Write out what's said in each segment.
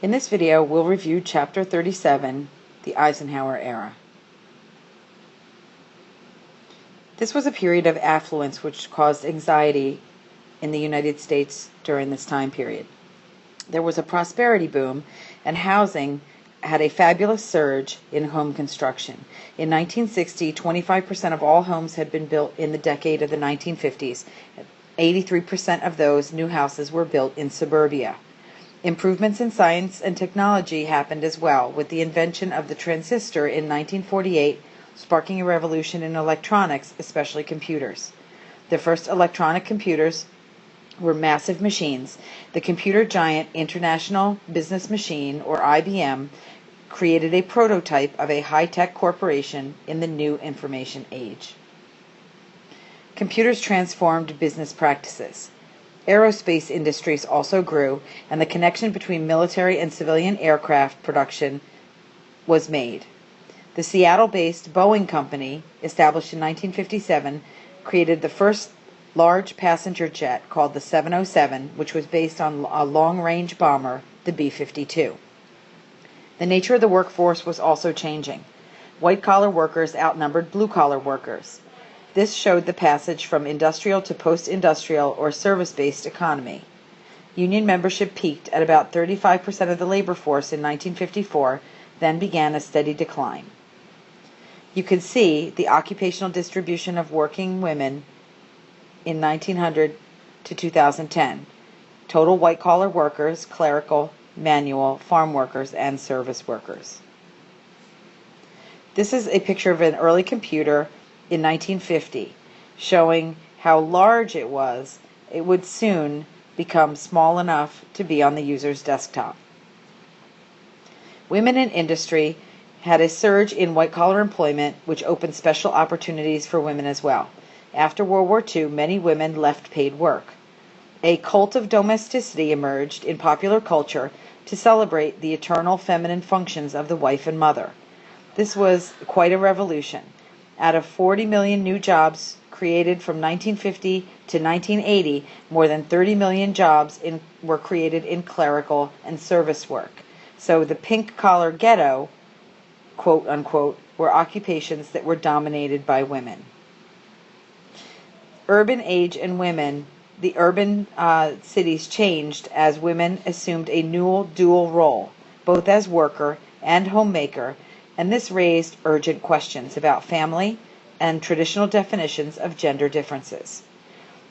In this video, we'll review Chapter 37, the Eisenhower Era. This was a period of affluence which caused anxiety in the United States during this time period. There was a prosperity boom, and housing had a fabulous surge in home construction. In 1960, 25% of all homes had been built in the decade of the 1950s. 83% of those new houses were built in suburbia. Improvements in science and technology happened as well, with the invention of the transistor in 1948, sparking a revolution in electronics, especially computers. The first electronic computers were massive machines. The computer giant International Business Machine, or IBM, created a prototype of a high-tech corporation in the new information age. Computers transformed business practices. Aerospace industries also grew, and the connection between military and civilian aircraft production was made. The Seattle-based Boeing Company, established in 1957, created the first large passenger jet called the 707, which was based on a long-range bomber, the B-52. The nature of the workforce was also changing. White-collar workers outnumbered blue-collar workers. This showed the passage from industrial to post-industrial or service-based economy. Union membership peaked at about 35% of the labor force in 1954, then began a steady decline. You can see the occupational distribution of working women in 1900 to 2010. Total white-collar workers, clerical, manual, farm workers, and service workers. This is a picture of an early computer in 1950, showing how large it was. It would soon become small enough to be on the user's desktop. Women in industry had a surge in white-collar employment, which opened special opportunities for women as well. After World War II, many women left paid work. A cult of domesticity emerged in popular culture to celebrate the eternal feminine functions of the wife and mother. This was quite a revolution. Out of 40 million new jobs created from 1950 to 1980, more than 30 million jobs were created in clerical and service work. So the pink-collar ghetto, quote unquote, were occupations that were dominated by women. Urban age and women. The urban cities changed as women assumed a new dual role, both as worker and homemaker, and this raised urgent questions about family and traditional definitions of gender differences.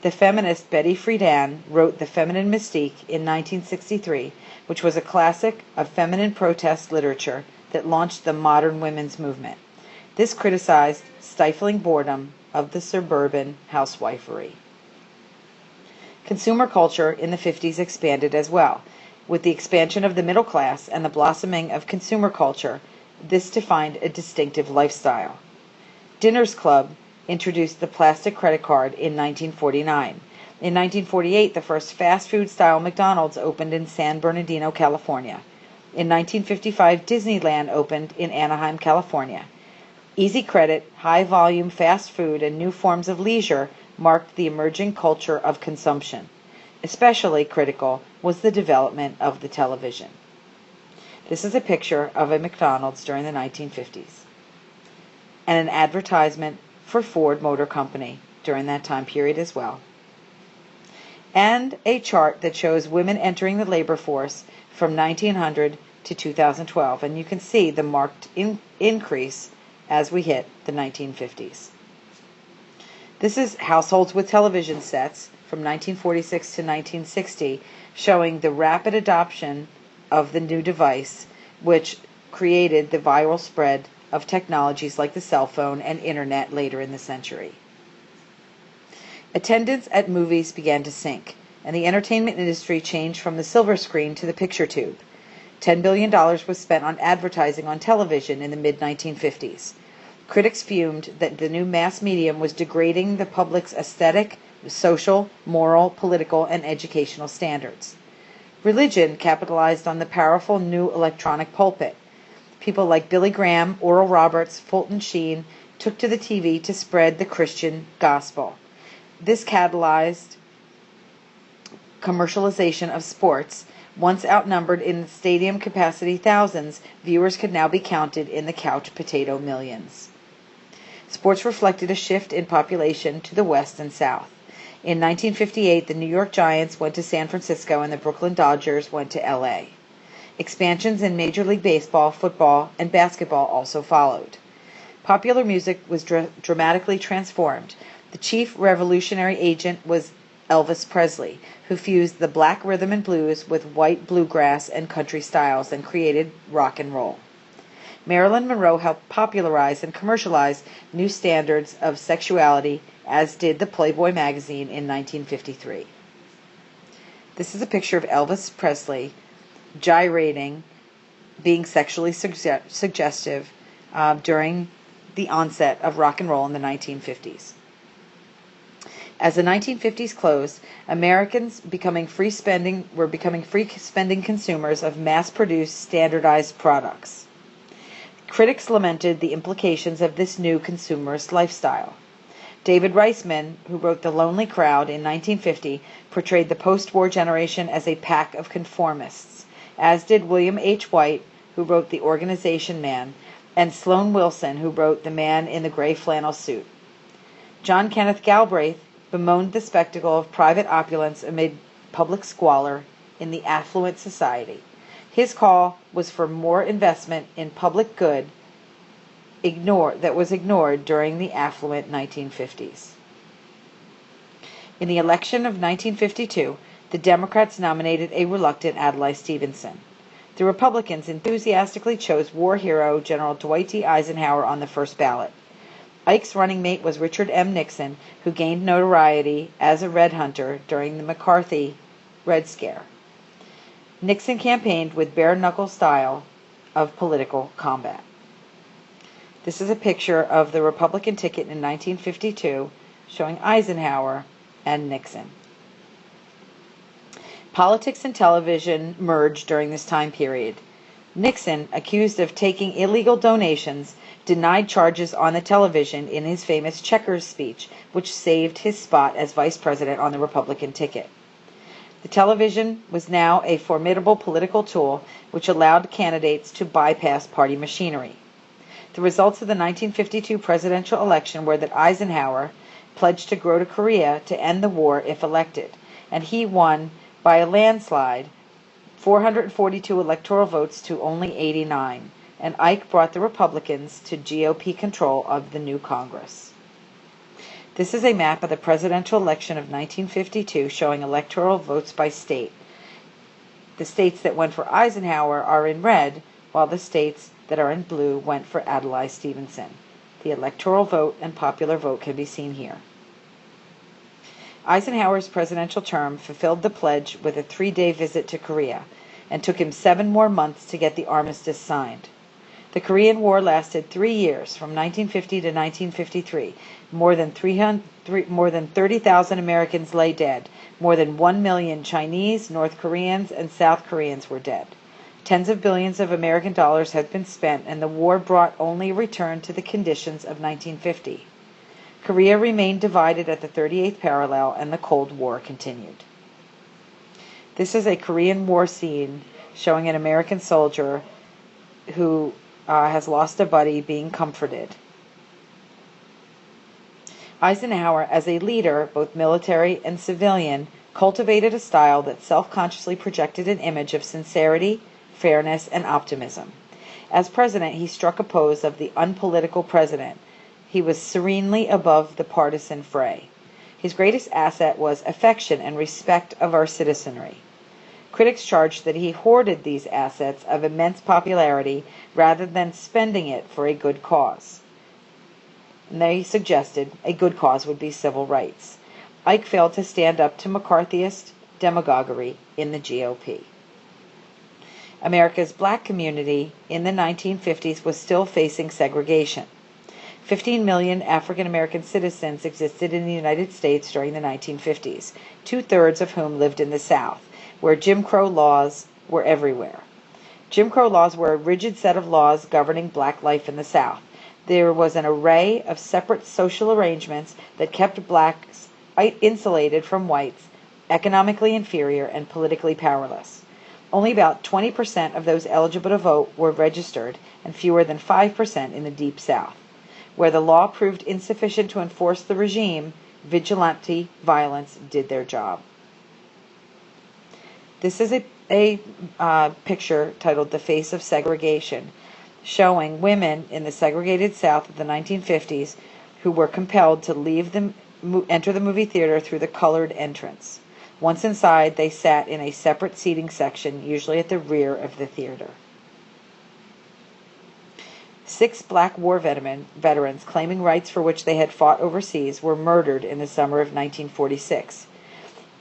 The feminist Betty Friedan wrote The Feminine Mystique in 1963, which was a classic of feminine protest literature that launched the modern women's movement. This criticized stifling boredom of the suburban housewifery. Consumer culture in the 50s expanded as well. With the expansion of the middle class and the blossoming of consumer culture, this defined a distinctive lifestyle. Diners Club introduced the plastic credit card in 1949. In 1948, the first fast food style McDonald's opened in San Bernardino, California. In 1955, Disneyland opened in Anaheim, California. Easy credit, high volume fast food, and new forms of leisure marked the emerging culture of consumption. Especially critical was the development of the television. This is a picture of a McDonald's during the 1950s and an advertisement for Ford Motor Company during that time period as well. And a chart that shows women entering the labor force from 1900 to 2012, and you can see the marked increase as we hit the 1950s. This is households with television sets from 1946 to 1960, showing the rapid adoption of the new device, which created the viral spread of technologies like the cell phone and internet later in the century. Attendance at movies began to sink, and the entertainment industry changed from the silver screen to the picture tube. $10 billion was spent on advertising on television in the mid-1950s. Critics fumed that the new mass medium was degrading the public's aesthetic, social, moral, political, and educational standards. Religion capitalized on the powerful new electronic pulpit. People like Billy Graham, Oral Roberts, Fulton Sheen took to the TV to spread the Christian gospel. This catalyzed commercialization of sports, Once outnumbered in the stadium capacity thousands, viewers could now be counted in the couch potato millions. Sports reflected a shift in population to the west and south. In 1958, the New York Giants went to San Francisco and the Brooklyn Dodgers went to LA. Expansions in Major League Baseball, football, and basketball also followed. Popular music was dramatically transformed. The chief revolutionary agent was Elvis Presley, who fused the black rhythm and blues with white bluegrass and country styles and created rock and roll. Marilyn Monroe helped popularize and commercialize new standards of sexuality, as did the Playboy magazine in 1953. This is a picture of Elvis Presley gyrating, being sexually suggestive during the onset of rock and roll in the 1950s. As the 1950s closed, Americans were becoming free spending consumers of mass-produced, standardized products. Critics lamented the implications of this new consumerist lifestyle. David Reisman, who wrote The Lonely Crowd in 1950, portrayed the post-war generation as a pack of conformists, as did William H. White, who wrote The Organization Man, and Sloan Wilson, who wrote The Man in the Gray Flannel Suit. John Kenneth Galbraith bemoaned the spectacle of private opulence amid public squalor in the affluent society. His call was for more investment in public good that was ignored during the affluent 1950s. In the election of 1952, the Democrats nominated a reluctant Adlai Stevenson. The Republicans enthusiastically chose war hero General Dwight D. Eisenhower on the first ballot. Ike's running mate was Richard M. Nixon, who gained notoriety as a Red Hunter during the McCarthy Red Scare. Nixon campaigned with bare-knuckle style of political combat. This is a picture of the Republican ticket in 1952 showing Eisenhower and Nixon. Politics and television merged during this time period. Nixon, accused of taking illegal donations, denied charges on the television in his famous Checkers speech, which saved his spot as vice president on the Republican ticket. The television was now a formidable political tool which allowed candidates to bypass party machinery. The results of the 1952 presidential election were that Eisenhower pledged to go to Korea to end the war if elected, and he won by a landslide, 442 electoral votes to only 89, and Ike brought the Republicans to GOP control of the new Congress. This is a map of the presidential election of 1952 showing electoral votes by state. The states that went for Eisenhower are in red, while the states that are in blue went for Adlai Stevenson. The electoral vote and popular vote can be seen here. Eisenhower's presidential term fulfilled the pledge with a 3-day visit to Korea, and took him 7 more months to get the armistice signed. The Korean War lasted 3 years, from 1950 to 1953. More than 30,000 Americans lay dead. More than 1 million Chinese, North Koreans, and South Koreans were dead. Tens of billions of American dollars had been spent, and the war brought only a return to the conditions of 1950. Korea remained divided at the 38th parallel, and the Cold War continued. This is a Korean War scene showing an American soldier who has lost a buddy being comforted. Eisenhower, as a leader, both military and civilian, cultivated a style that self-consciously projected an image of sincerity, fairness, and optimism. As president, he struck a pose of the unpolitical president. He was serenely above the partisan fray. His greatest asset was affection and respect of our citizenry. Critics charged that he hoarded these assets of immense popularity rather than spending it for a good cause. And they suggested a good cause would be civil rights. Ike failed to stand up to McCarthyist demagoguery in the GOP. America's black community in the 1950s was still facing segregation. 15 million African American citizens existed in the United States during the 1950s, 2/3 of whom lived in the South, where Jim Crow laws were everywhere. Jim Crow laws were a rigid set of laws governing black life in the South. There was an array of separate social arrangements that kept blacks insulated from whites, economically inferior and politically powerless. Only about 20% of those eligible to vote were registered, and fewer than 5% in the Deep South. Where the law proved insufficient to enforce the regime, vigilante violence did their job. This is a picture titled "The Face of Segregation," showing women in the segregated South of the 1950s who were compelled to enter the movie theater through the colored entrance. Once inside, they sat in a separate seating section, usually at the rear of the theater. 6 black war veterans claiming rights for which they had fought overseas were murdered in the summer of 1946.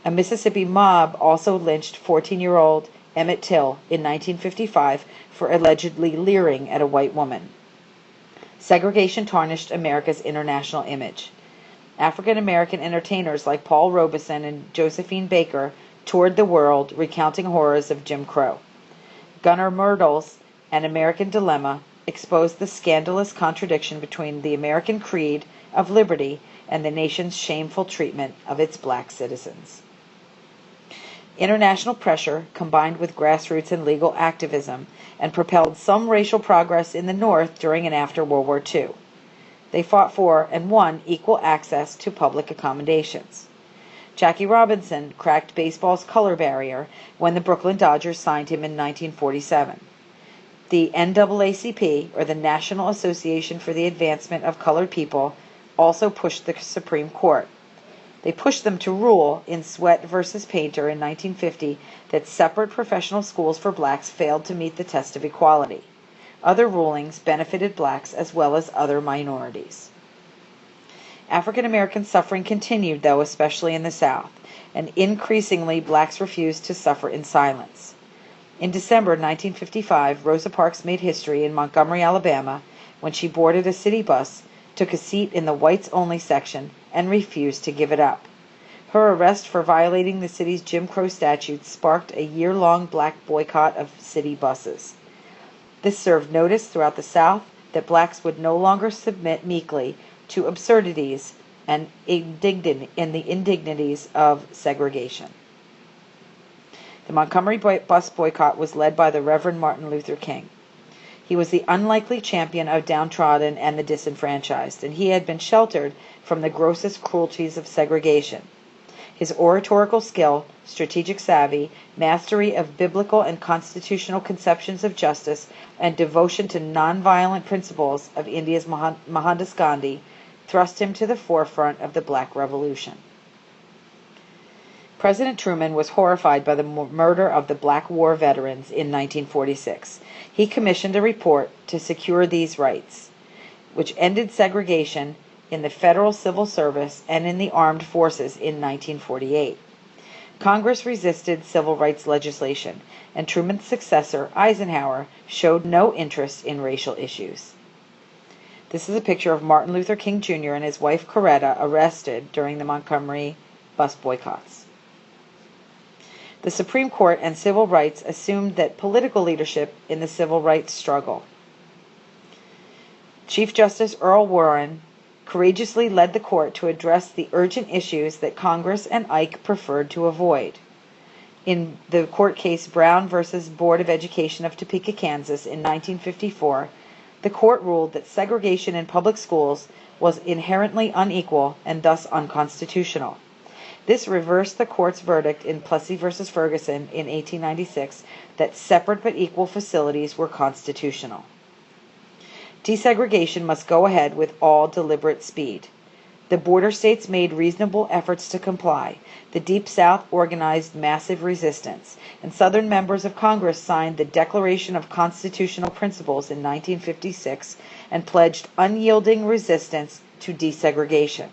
A Mississippi mob also lynched 14-year-old Emmett Till in 1955 for allegedly leering at a white woman. Segregation tarnished America's international image. African American entertainers like Paul Robeson and Josephine Baker toured the world recounting horrors of Jim Crow. Gunnar Myrdal's An American Dilemma exposed the scandalous contradiction between the American creed of liberty and the nation's shameful treatment of its black citizens. International pressure combined with grassroots and legal activism and propelled some racial progress in the North during and after World War II. They fought for and won equal access to public accommodations. Jackie Robinson cracked baseball's color barrier when the Brooklyn Dodgers signed him in 1947. The NAACP, or the National Association for the Advancement of Colored People, also pushed the Supreme Court. They pushed them to rule in Sweat versus Painter in 1950 that separate professional schools for blacks failed to meet the test of equality. Other rulings benefited blacks as well as other minorities. African American suffering continued, though, especially in the South, and increasingly blacks refused to suffer in silence. In December 1955, Rosa Parks made history in Montgomery, Alabama, when she boarded a city bus, took a seat in the whites-only section, and refused to give it up. Her arrest for violating the city's Jim Crow statutes sparked a year-long black boycott of city buses. This served notice throughout the South that blacks would no longer submit meekly to absurdities and the indignities of segregation. The Montgomery bus boycott was led by the Reverend Martin Luther King. He was the unlikely champion of downtrodden and the disenfranchised, and he had been sheltered from the grossest cruelties of segregation. His oratorical skill, strategic savvy, mastery of biblical and constitutional conceptions of justice, and devotion to nonviolent principles of India's Mohandas Gandhi thrust him to the forefront of the Black Revolution. President Truman was horrified by the murder of the Black War veterans in 1946. He commissioned a report to secure these rights, which ended segregation in the federal civil service and in the armed forces in 1948. Congress resisted civil rights legislation, and Truman's successor, Eisenhower, showed no interest in racial issues. This is a picture of Martin Luther King Jr. and his wife Coretta arrested during the Montgomery bus boycotts. The Supreme Court and civil rights assumed that political leadership in the civil rights struggle. Chief Justice Earl Warren courageously led the court to address the urgent issues that Congress and Ike preferred to avoid. In the court case Brown versus Board of Education of Topeka, Kansas in 1954, the court ruled that segregation in public schools was inherently unequal and thus unconstitutional. This reversed the court's verdict in Plessy versus Ferguson in 1896 that separate but equal facilities were constitutional. Desegregation must go ahead with all deliberate speed. The border states made reasonable efforts to comply. The Deep South organized massive resistance, and Southern members of Congress signed the Declaration of Constitutional Principles in 1956 and pledged unyielding resistance to desegregation.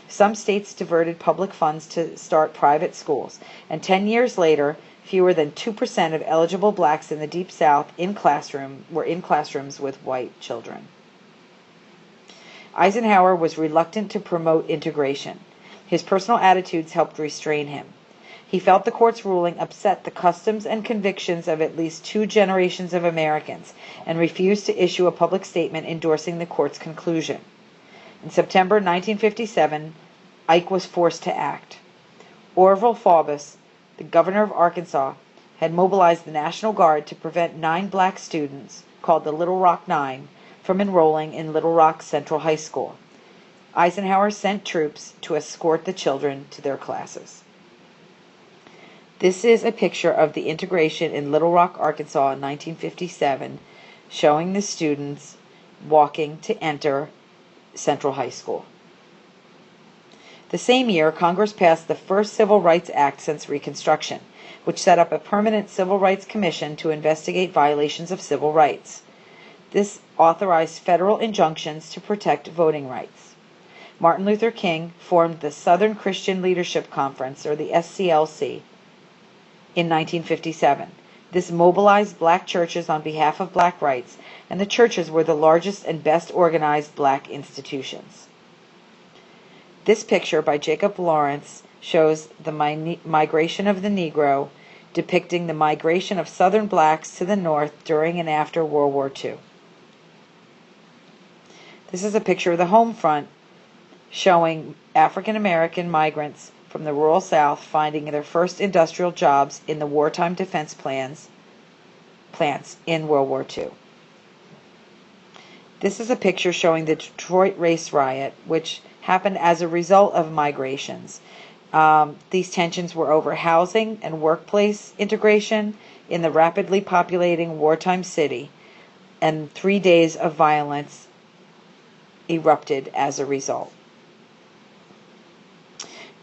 Some states diverted public funds to start private schools, and 10 years later, fewer than 2% of eligible blacks in the Deep South were in classrooms with white children. Eisenhower was reluctant to promote integration. His personal attitudes helped restrain him. He felt the court's ruling upset the customs and convictions of at least 2 generations of Americans and refused to issue a public statement endorsing the court's conclusion. In September 1957, Ike was forced to act. Orville Faubus, the governor of Arkansas, had mobilized the National Guard to prevent 9 black students, called the Little Rock Nine, from enrolling in Little Rock Central High School. Eisenhower sent troops to escort the children to their classes. This is a picture of the integration in Little Rock, Arkansas in 1957, showing the students walking to enter Central High School. The same year, Congress passed the first Civil Rights Act since Reconstruction, which set up a permanent Civil Rights Commission to investigate violations of civil rights. This authorized federal injunctions to protect voting rights. Martin Luther King formed the Southern Christian Leadership Conference, or the SCLC, in 1957. This mobilized black churches on behalf of black rights, and the churches were the largest and best organized black institutions. This picture by Jacob Lawrence shows the migration of the Negro, depicting the migration of Southern blacks to the North during and after World War II. This is a picture of the home front showing African American migrants from the rural South finding their first industrial jobs in the wartime defense plants in World War II. This is a picture showing the Detroit race riot, which happened as a result of migrations. These tensions were over housing and workplace integration in the rapidly populating wartime city, and 3 days of violence erupted as a result.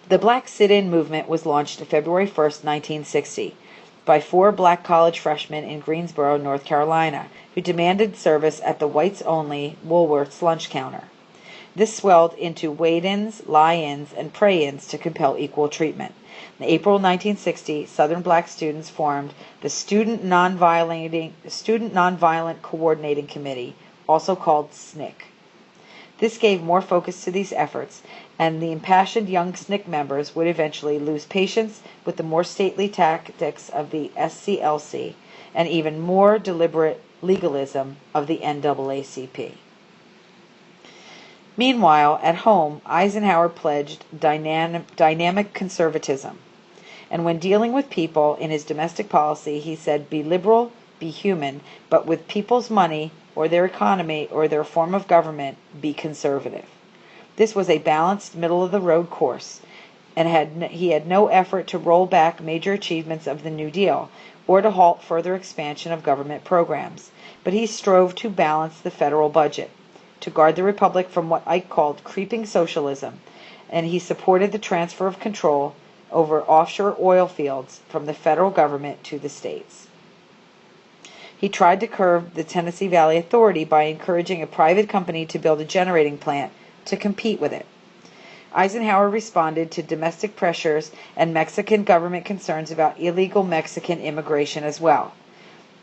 The Black Sit-In movement was launched February 1st, 1960, by 4 black college freshmen in Greensboro, North Carolina, who demanded service at the whites-only Woolworth's lunch counter. This swelled into wait-ins, lie-ins, and pray-ins to compel equal treatment. In April 1960, Southern black students formed the Student Nonviolent Coordinating Committee, also called SNCC. This gave more focus to these efforts, and the impassioned young SNCC members would eventually lose patience with the more stately tactics of the SCLC and even more deliberate legalism of the NAACP. Meanwhile, at home, Eisenhower pledged dynamic conservatism. And when dealing with people in his domestic policy, he said, "Be liberal, be human, but with people's money or their economy or their form of government, be conservative." This was a balanced, middle-of-the-road course, and he had no effort to roll back major achievements of the New Deal or to halt further expansion of government programs, but he strove to balance the federal budget, to guard the Republic from what Ike called creeping socialism, and he supported the transfer of control over offshore oil fields from the federal government to the states. He tried to curb the Tennessee Valley Authority by encouraging a private company to build a generating plant to compete with it. Eisenhower responded to domestic pressures and Mexican government concerns about illegal Mexican immigration as well.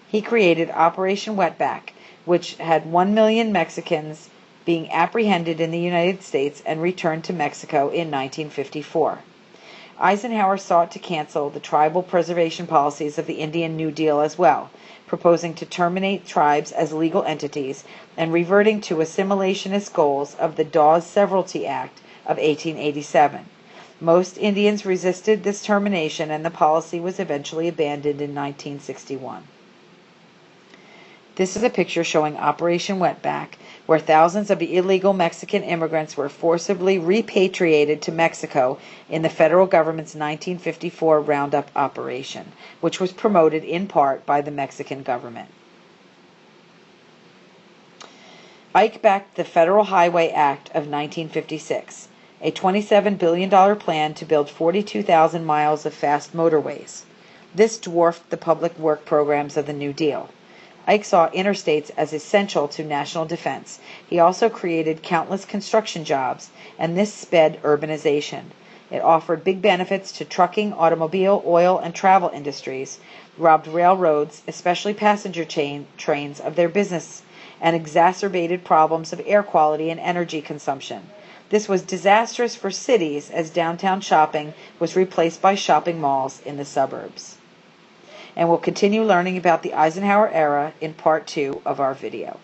He created Operation Wetback, which had 1 million Mexicans being apprehended in the United States and returned to Mexico in 1954. Eisenhower sought to cancel the tribal preservation policies of the Indian New Deal as well, proposing to terminate tribes as legal entities and reverting to assimilationist goals of the Dawes Severalty Act of 1887. Most Indians resisted this termination, and the policy was eventually abandoned in 1961. This is a picture showing Operation Wetback, where thousands of illegal Mexican immigrants were forcibly repatriated to Mexico in the federal government's 1954 Roundup operation, which was promoted in part by the Mexican government. Ike backed the Federal Highway Act of 1956, a $27 billion plan to build 42,000 miles of fast motorways. This dwarfed the public work programs of the New Deal. Ike saw interstates as essential to national defense. He also created countless construction jobs, and this sped urbanization. It offered big benefits to trucking, automobile, oil, and travel industries, robbed railroads, especially passenger trains, of their business, and exacerbated problems of air quality and energy consumption. This was disastrous for cities, as downtown shopping was replaced by shopping malls in the suburbs. And we'll continue learning about the Eisenhower era in part 2 of our video.